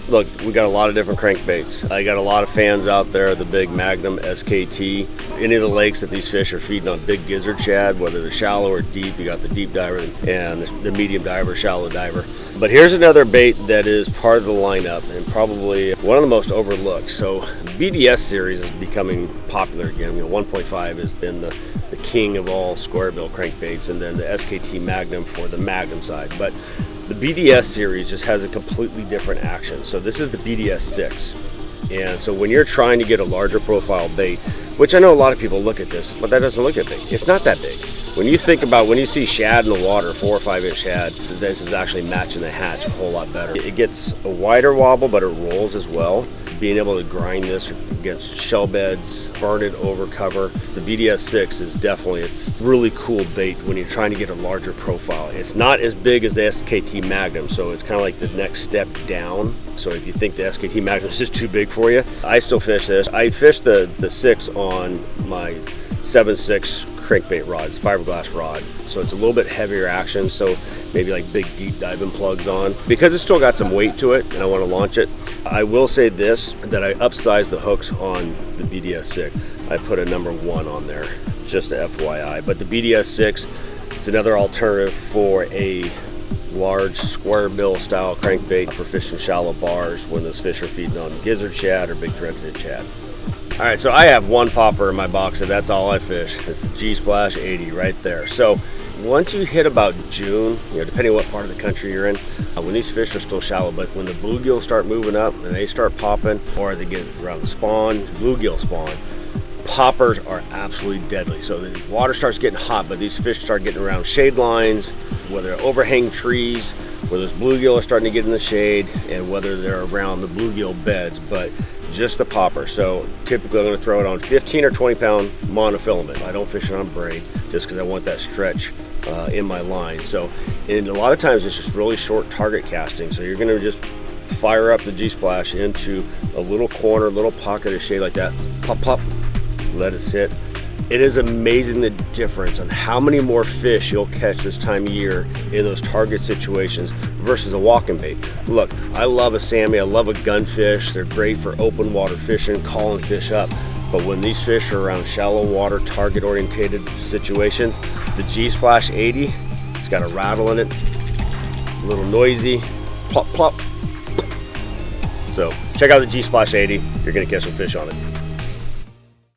Look, we got a lot of different crankbaits. I got a lot of fans out there, the big Magnum SKT. Any of the lakes that these fish are feeding on big gizzard shad, whether they're shallow or deep, you got the deep diver and the medium diver, shallow diver. But here's another bait that is part of the lineup and probably one of the most overlooked. So BDS series is becoming popular again. 1.5 has been the king of all square bill crankbaits, and then the SKT Magnum for the Magnum side. But the BDS series just has a completely different action. So this is the BDS 6. And so when you're trying to get a larger profile bait, which I know a lot of people look at this, but that doesn't look that big. It's not that big. When you think about when you see shad in the water, 4 or 5 inch shad, this is actually matching the hatch a whole lot better. It gets a wider wobble, but it rolls as well. Being able to grind this against shell beds, burn it over cover. The BDS 6 is definitely, it's really cool bait when you're trying to get a larger profile. It's not as big as the SKT Magnum, so it's kind of like the next step down. So if you think the SKT Magnum is just too big for you, I still fish this. I fish the 6 on my 7.6 crankbait rods, fiberglass rod. So it's a little bit heavier action, so maybe like big deep diving plugs on. Because it's still got some weight to it and I want to launch it, I will say this, that I upsized the hooks on the BDS 6. I put a number 1 on there, just a FYI. But the BDS 6, it's another alternative for a large square bill style crankbait for fishing shallow bars when those fish are feeding on gizzard shad or big threadfin shad. All right, so I have one popper in my box and that's all I fish. It's the G-Splash 80 right there. So once you hit about June, depending on what part of the country you're in, when these fish are still shallow, but when the bluegill start moving up and they start popping, or they get around the spawn, bluegill spawn, poppers are absolutely deadly. So the water starts getting hot, but these fish start getting around shade lines, whether they're overhang trees, where those bluegill are starting to get in the shade, and whether they're around the bluegill beds, but just the popper. So typically I'm going to throw it on 15 or 20 pound monofilament. I don't fish it on braid just because I want that stretch in my line. So, and a lot of times it's just really short target casting. So you're going to just fire up the G-Splash into a little corner, little pocket of shade like that. Pop, pop, let it sit. It is amazing the difference on how many more fish you'll catch this time of year in those target situations versus a walking bait. Look, I love a Sammy, I love a gunfish. They're great for open water fishing, calling fish up. But when these fish are around shallow water, target orientated situations, the G-Splash 80, it's got a rattle in it, a little noisy, plop, plop. So check out the G-Splash 80, you're gonna catch some fish on it.